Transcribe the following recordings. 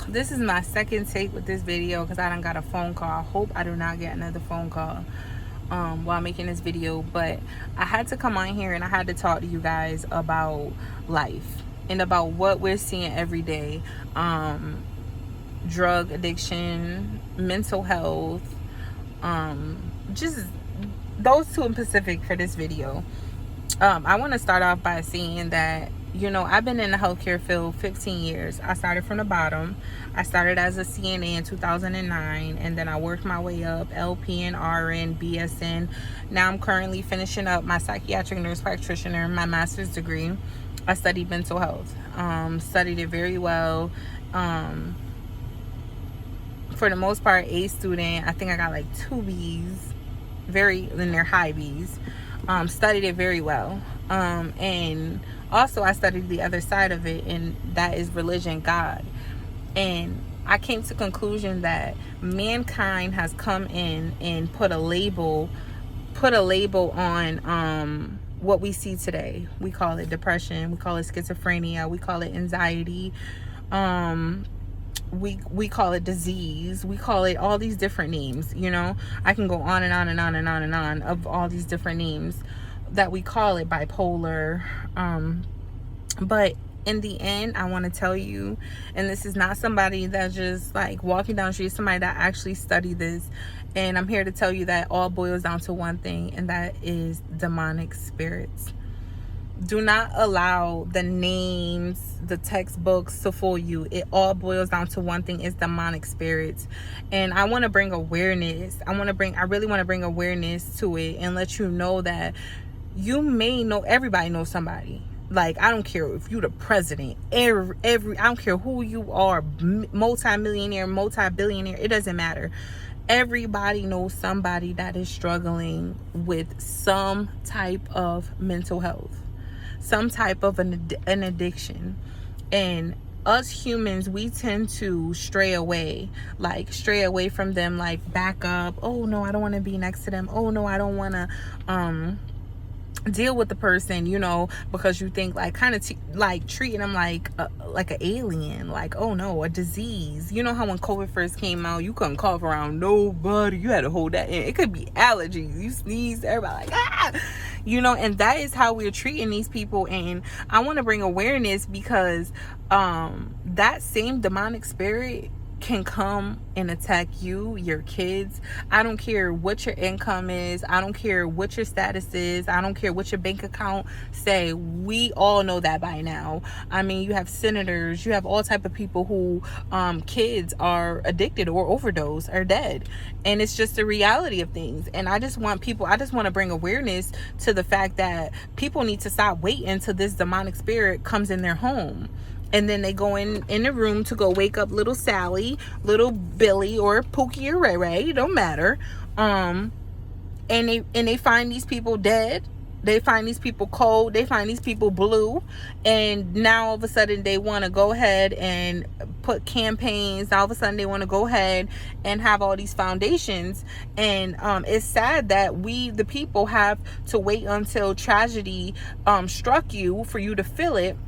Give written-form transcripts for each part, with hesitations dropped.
This is my second take with this video because I done got a phone call. I hope I do not get another phone call while making this video. But I had to come on here and I had to talk to you guys about life and about what we're seeing every day. Drug addiction, mental health, just those two in specific for this video. I want to start off by saying that, you know, I've been in the healthcare field 15 years. I started from the bottom. I started as a CNA in 2009, and then I worked my way up, LPN, RN, BSN. Now I'm currently finishing up my psychiatric nurse practitioner, my master's degree. I studied mental health, studied it very well. For the most part, A student. I think I got like 2 B's, and they're high B's. Studied it very well. And also I studied the other side of it, and that is religion, God. And I came to conclusion that mankind has come in and put a label on what we see today. We call it depression, we call it schizophrenia, we call it anxiety, we call it disease, we call it all these different names. You know, I can go on and on and on and on and on of all these different names that we call it, bipolar. But in the end, I want to tell you, and this is not somebody that's just like walking down the street, somebody that actually studied this, and I'm here to tell you that all boils down to one thing, and that is demonic spirits. Do not allow the names, the textbooks to fool you. It all boils down to one thing: is demonic spirits. And I want to bring awareness. I really want to bring awareness to it and let you know that you may know, everybody knows somebody. Like, I don't care if you're the president, I don't care who you are, multi-millionaire, multi-billionaire, it doesn't matter. Everybody knows somebody that is struggling with some type of mental health, some type of an addiction. And us humans, we tend to stray away from them, like back up. Oh no, I don't want to be next to them. Oh no, I don't want to deal with the person, you know, because you think like kind of like treating them like an alien, like, oh no, a disease. You know how when COVID first came out, you couldn't cough around nobody, you had to hold that in. It could be allergies, you sneeze, everybody like, ah, you know. And that is how we're treating these people. And I want to bring awareness because that same demonic spirit can come and attack you, your kids. I don't care what your income is. I don't care what your status is. I don't care what your bank account say. We all know that by now. I mean, you have senators, you have all type of people who kids are addicted or overdose or dead. And it's just the reality of things. And I just want to bring awareness to the fact that people need to stop waiting until this demonic spirit comes in their home. And then they go in the room to go wake up little Sally, little Billy, or Pookie or Ray Ray. It don't matter. And they find these people dead. They find these people cold. They find these people blue. And now all of a sudden they want to go ahead and put campaigns. Now all of a sudden they want to go ahead and have all these foundations. And it's sad that we, the people, have to wait until tragedy struck you for you to feel it,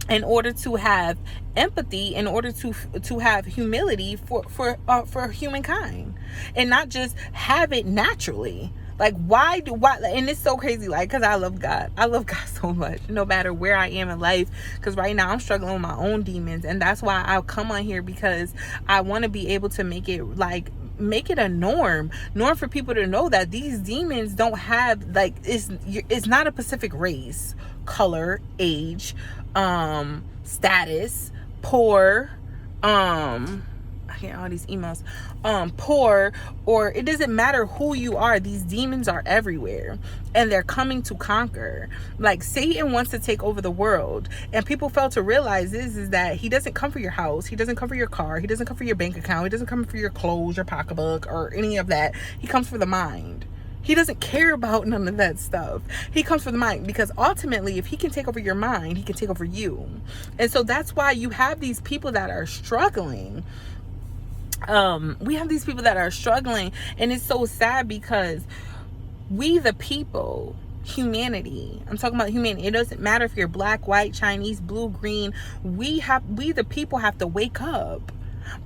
in order to have empathy, in order to have humility for humankind, and not just have it naturally. Like, why? And it's so crazy, like, because I love God so much, no matter where I am in life. Because right now I'm struggling with my own demons, and that's why I'll come on here, because I want to be able to make it a norm for people to know that these demons don't have, like, it's not a specific race, color, age, status, poor, I get all these emails, poor, or it doesn't matter who you are. These demons are everywhere, and they're coming to conquer. Like, Satan wants to take over the world, and people fail to realize is that he doesn't come for your house, he doesn't come for your car, he doesn't come for your bank account, he doesn't come for your clothes, your pocketbook, or any of that. He comes for the mind. He doesn't care about none of that stuff. He comes for the mind, because ultimately, if he can take over your mind, he can take over you. And so that's why you have these people that are struggling. We have these people that are struggling, and it's so sad because we, the people, humanity. I'm talking about humanity. It doesn't matter if you're black, white, Chinese, blue, green. We the people have to wake up.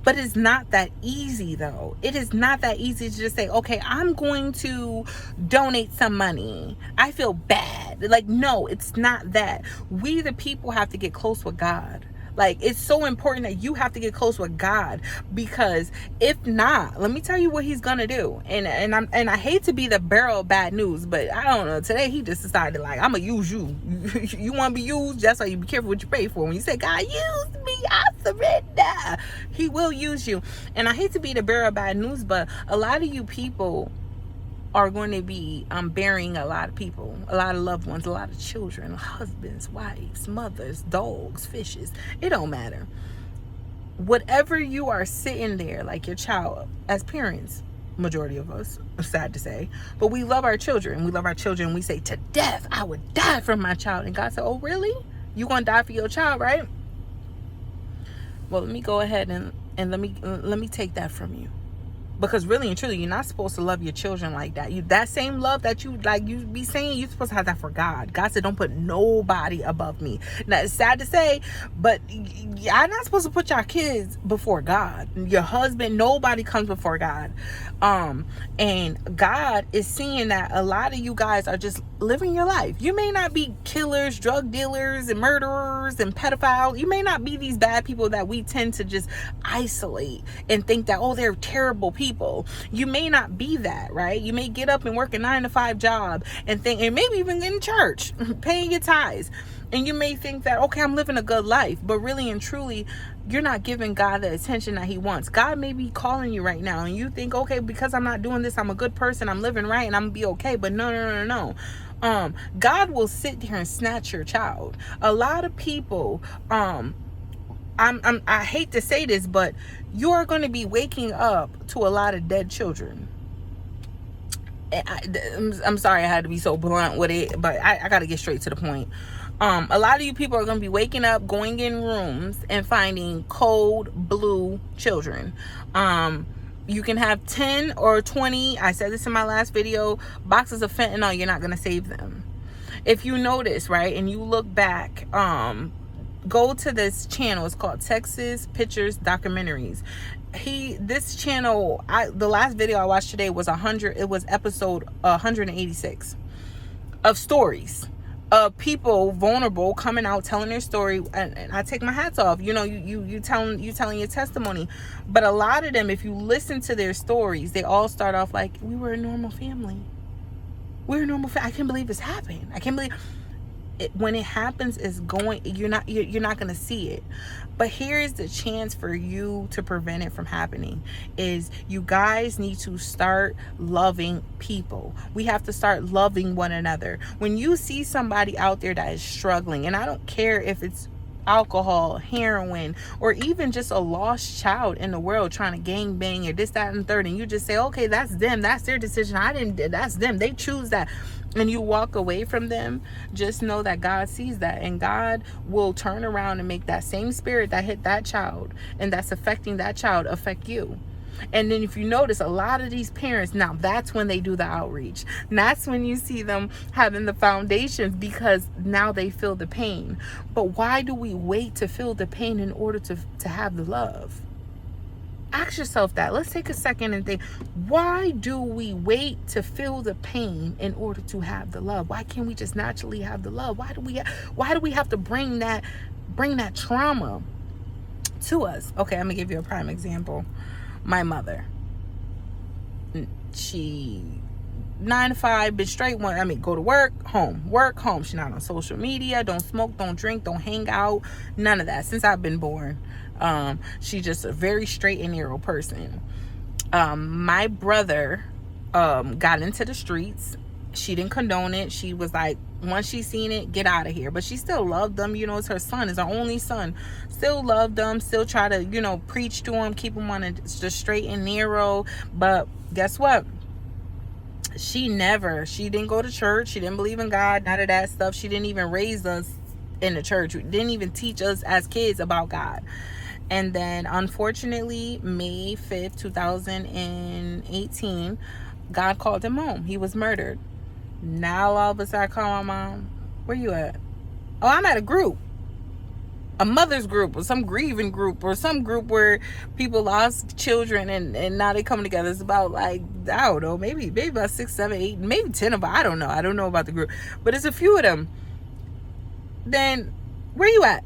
But it's not that easy, though. It is not that easy to just say, okay, I'm going to donate some money. I feel bad. Like, no, it's not that. We the people have to get close with God. Like, it's so important that you have to get close with God, because if not, let me tell you what he's gonna do. And I hate to be the bearer of bad news, but I don't know. Today he just decided, like, I'm gonna use you. You want to be used? That's why you be careful what you pray for. When you say, God, use me, I surrender, he will use you. And I hate to be the bearer of bad news, but a lot of you people are going to be burying a lot of people, a lot of loved ones, a lot of children, husbands, wives, mothers, dogs, fishes. It don't matter. Whatever you are sitting there, like your child, as parents, majority of us, sad to say, but we love our children. We love our children. We say, to death, I would die for my child. And God said, oh, really? You gonna die for your child, right? Well, let me go ahead and let me take that from you. Because really and truly, you're not supposed to love your children like that. That same love that you be saying, you're supposed to have that for God. God said, don't put nobody above me. Now, it's sad to say, but y'all not supposed to put your kids before God. Your husband, nobody comes before God. And God is seeing that a lot of you guys are just living your life. You may not be killers, drug dealers, and murderers, and pedophiles. You may not be these bad people that we tend to just isolate and think that, oh, they're terrible people. You may not be that, right? You may get up and work a 9-to-5 job and think, and maybe even in church, paying your tithes. And you may think that, okay, I'm living a good life, but really and truly, you're not giving God the attention that he wants. God may be calling you right now, and you think, okay, because I'm not doing this, I'm a good person, I'm living right, and I'm gonna be okay. But no. God will sit there and snatch your child. A lot of people, I hate to say this, but you're going to be waking up to a lot of dead children. I'm sorry I had to be so blunt with it, but I got to get straight to the point. A lot of you people are going to be waking up, going in rooms and finding cold blue children. You can have 10 or 20, I said this in my last video, boxes of fentanyl. You're not going to save them. If you notice, right, and you look back, go to this channel. It's called Texas Pictures Documentaries. This channel, the last video I watched today was episode 186 of stories of people vulnerable coming out telling their story, and I take my hats off. You know, you telling your testimony. But a lot of them, if you listen to their stories, they all start off like, we were a normal family. We're a normal family. I can't believe this happened. I can't believe it. When it happens, you're not going to see it. But here's the chance for you to prevent it from happening. Is you guys need to start loving people. We have to start loving one another. When you see somebody out there that is struggling, and I don't care if it's alcohol, heroin, or even just a lost child in the world trying to gang bang or this, that, and third, and you just say, okay, that's them, that's their decision, that's them, they choose that, and you walk away from them, just know that God sees that, and God will turn around and make that same spirit that hit that child and that's affecting that child affect you. And then if you notice, a lot of these parents, now that's when they do the outreach. And that's when you see them having the foundations, because now they feel the pain. But why do we wait to feel the pain in order to have the love? Ask yourself that. Let's take a second and think, why do we wait to feel the pain in order to have the love? Why can't we just naturally have the love? Why do we have to bring that trauma to us? Okay, I'm gonna give you a prime example. My mother, she 9 to 5, bitch, straight one. I mean, go to work, home. She's not on social media, don't smoke, don't drink, don't hang out, none of that since I've been born. She's just a very straight and narrow person. My brother got into the streets. She didn't condone it. She was like, once she seen it, get out of here. But she still loved them. You know, it's her son. It's her only son. Still loved them. Still try to, you know, preach to him, keep him on the straight and narrow. But guess what? She didn't go to church. She didn't believe in God, none of that stuff. She didn't even raise us in the church. Didn't even teach us as kids about God. And then, unfortunately, May 5th, 2018, God called him home. He was murdered. Now all of a sudden I call my mom. Where you at? Oh, I'm at a group. A mother's group or some grieving group or some group where people lost children and now they come together. It's about like, I don't know, maybe about 6, 7, 8, maybe 10 of them. I don't know about the group, but it's a few of them. Then where you at?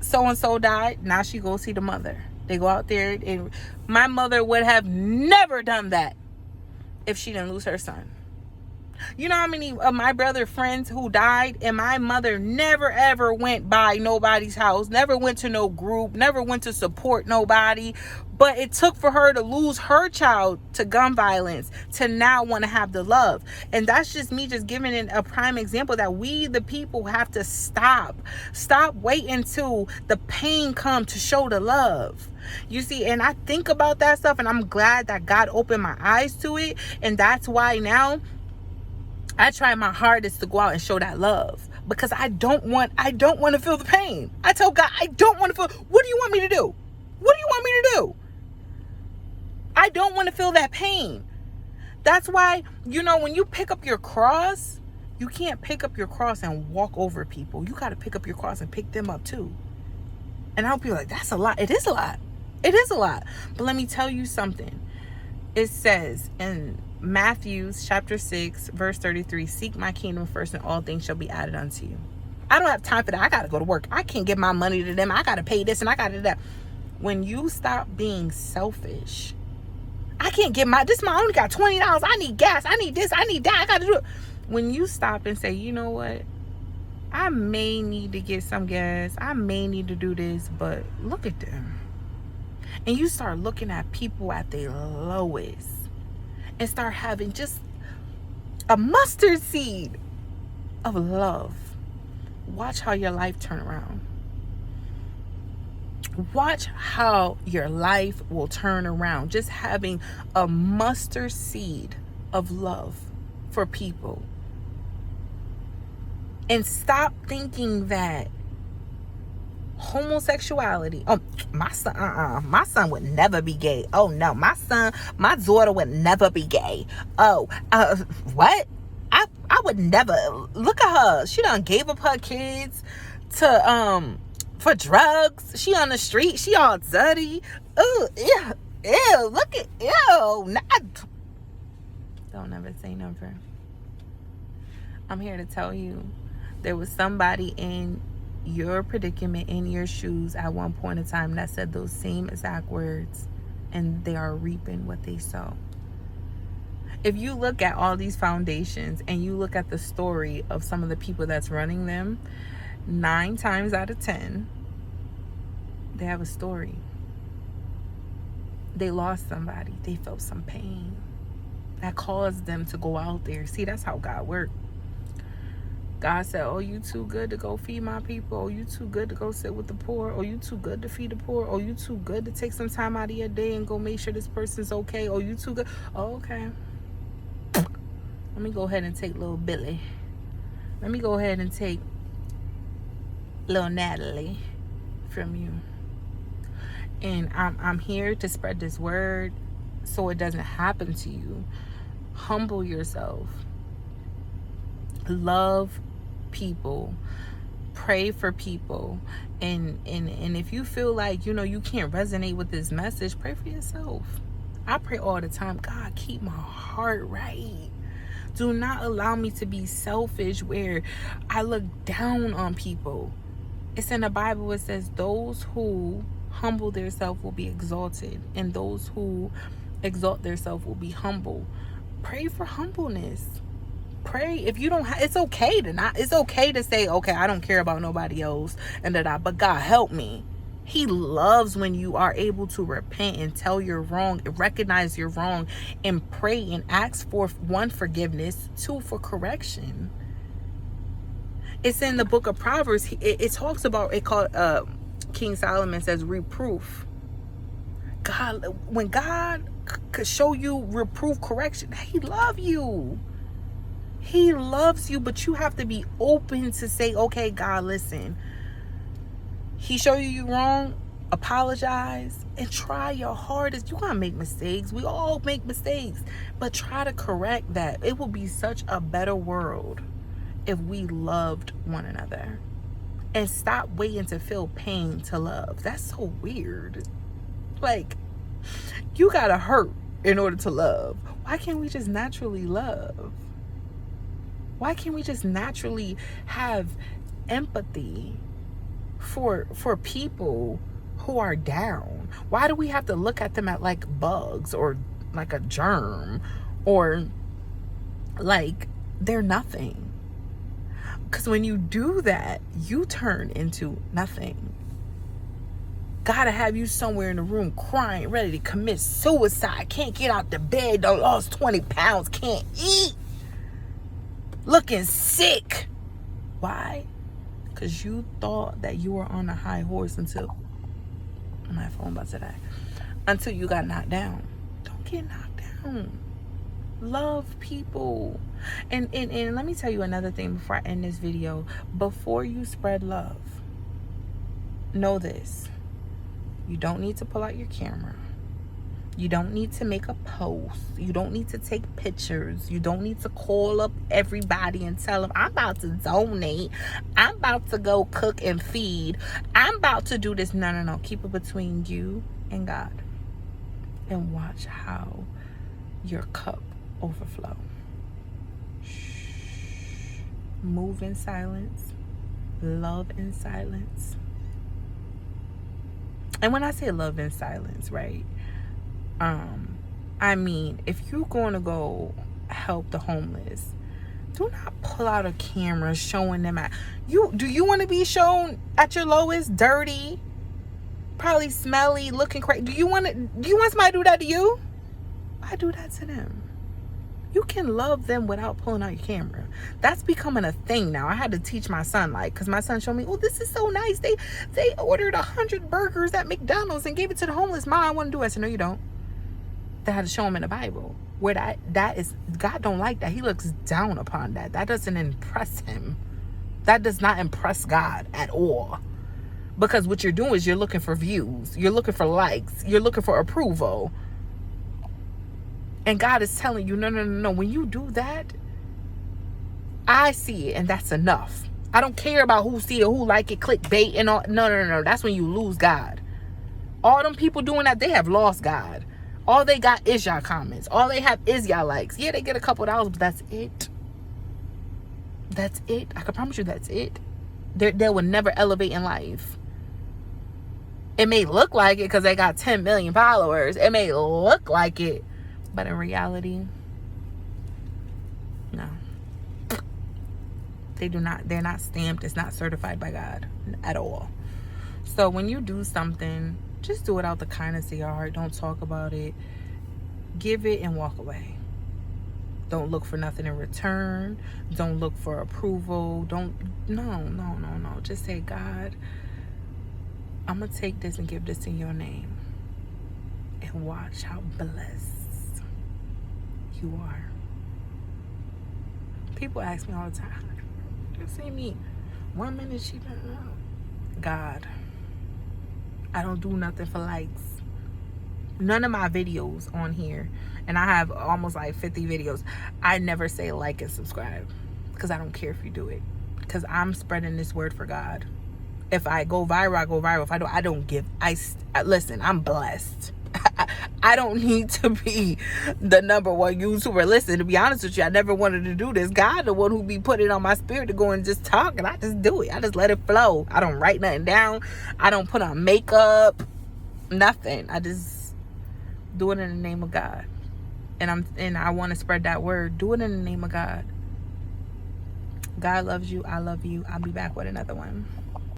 So and so died. Now she goes see the mother. They go out there, and my mother would have never done that if she didn't lose her son. You know how many of my brother friends who died, and my mother never ever went by nobody's house, never went to no group, never went to support nobody. But it took for her to lose her child to gun violence to now want to have the love. And that's just me just giving it a prime example that we the people have to stop waiting till the pain come to show the love. You see, and I think about that stuff, and I'm glad that God opened my eyes to it. And that's why now I try my hardest to go out and show that love, because I don't want to feel the pain. I tell God, I don't want to feel. What do you want me to do? What do you want me to do? I don't want to feel that pain. That's why, when you pick up your cross, you can't pick up your cross and walk over people. You got to pick up your cross and pick them up too. And I'll be like, that's a lot. It is a lot. It is a lot. But let me tell you something. It says in Matthew chapter 6, verse 33, seek my kingdom first and all things shall be added unto you. I don't have time for that. I got to go to work. I can't give my money to them. I got to pay this and I got to do that. When you stop being selfish, I can't get I only got $20. I need gas. I need this. I need that. I got to do it. When you stop and say, you know what? I may need to get some gas. I may need to do this, but look at them. And you start looking at people at their lowest and start having just a mustard seed of love. Watch how your life turn around. Watch how your life will turn around. Just having a mustard seed of love for people. And stop thinking that homosexuality, my son would never be gay. Oh no, my daughter would never be gay. What? I would never. Look at her. She done gave up her kids to for drugs. She on the street. She all dirty. Ooh, ew, look at, ew. Don't ever say never. I'm here to tell you, there was somebody in your predicament, in your shoes at one point in time that said those same exact words, and they are reaping what they sow. If you look at all these foundations and you look at the story of some of the people that's running them, 9 times out of 10, they have a story. They lost somebody. They felt some pain that caused them to go out there. See, that's how God works. God said, oh, you too good to go feed my people. Oh, you too good to go sit with the poor. Oh, you too good to feed the poor. Oh, you too good to take some time out of your day and go make sure this person's okay. Oh, you too good. Oh, okay. Let me go ahead and take little Billy. Let me go ahead and take little Natalie from you. And I'm here to spread this word so it doesn't happen to you. Humble yourself. Love people. Pray for people. And if you feel like, you can't resonate with this message, pray for yourself. I pray all the time, God, keep my heart right. Do not allow me to be selfish where I look down on people. It's in the Bible. It says those who humble themselves will be exalted, and those who exalt themselves will be humble. Pray for humbleness. Pray. If you don't it's okay to not, it's okay to say, okay, I don't care about nobody else and but God help me. He loves when you are able to repent and tell you're wrong, and recognize you're wrong, and pray and ask for 1, forgiveness, 2, for correction. It's in the book of Proverbs. It talks about it called King Solomon says reproof. God, when God could show you reproof, correction, he loves you. He loves you, but you have to be open to say, okay, God, listen. He show you wrong. apologize, and try your hardest. You're gonna make mistakes. We all make mistakes, but try to correct that. It will be such a better world if we loved one another and stop waiting to feel pain to love. That's so weird. Like, you gotta hurt in order to love. Why can't we just naturally love? Why can't we just naturally have empathy for people who are down? Why do we have to look at them at like bugs or like a germ or like they're nothing? Because when you do that, you turn into nothing. Gotta have you somewhere in the room crying, ready to commit suicide, can't get out the bed, done lost 20 pounds, can't eat, looking sick. Why? Because you thought that you were on a high horse until my phone about to die. Until you got knocked down. Don't get knocked down. Love people. And let me tell you another thing before I end this video. Before you spread love, know this. You don't need to pull out your camera. You don't need to make a post. You don't need to take pictures. You don't need to call up everybody and tell them, I'm about to donate. I'm about to go cook and feed. I'm about to do this. No. Keep it between you and God. And watch how your cup overflow. Shh. Move in silence. Love in silence. And when I say love in silence, right? I mean, if you're going to go help the homeless, do not pull out a camera showing them at you. Do you want to be shown at your lowest, dirty, probably smelly, looking crazy? Do you want somebody to do that to you? I do that to them. You can love them without pulling out your camera. That's becoming a thing now. I had to teach my son, like, because my son showed me, oh, this is so nice. They ordered 100 burgers at McDonald's and gave it to the homeless. Mom, I want to do it. I said, no, you don't. They had to show him in the Bible where that is, God don't like that. He looks down upon that. That doesn't impress him. That does not impress God at all. Because what you're doing is you're looking for views. You're looking for likes. You're looking for approval. And God is telling you, no. When you do that, I see it, and that's enough. I don't care about who see it, who like it, clickbait, and all. No. That's when you lose God. All them people doing that, they have lost God. All they got is y'all comments. All they have is y'all likes. Yeah, they get a couple dollars, but that's it. That's it. I can promise you that's it. They will never elevate in life. It may look like it because they got 10 million followers. It may look like it. But in reality, no. They're not stamped. It's not certified by God at all. So when you do something, just do it out the kindness of your heart. Don't talk about it. Give it and walk away. Don't look for nothing in return. Don't look for approval. No. Just say, God, I'm going to take this and give this in your name. And watch how blessed you are. People ask me all the time, you see me 1 minute she God, I don't do nothing for likes. None of my videos on here, and I have almost like 50 videos, I never say like and subscribe, because I don't care if you do it, because I'm spreading this word for God. If I go viral, I go viral. If I don't give. Listen, I'm blessed. I don't need to be the #1 YouTuber. Listen, to be honest with you, I never wanted to do this. God, the one who be putting it on my spirit to go and just talk, and I just do it. I just let it flow. I don't write nothing down. I don't put on makeup. Nothing. I just do it in the name of God. And I want to spread that word. Do it in the name of God. God loves you. I love you. I'll be back with another one.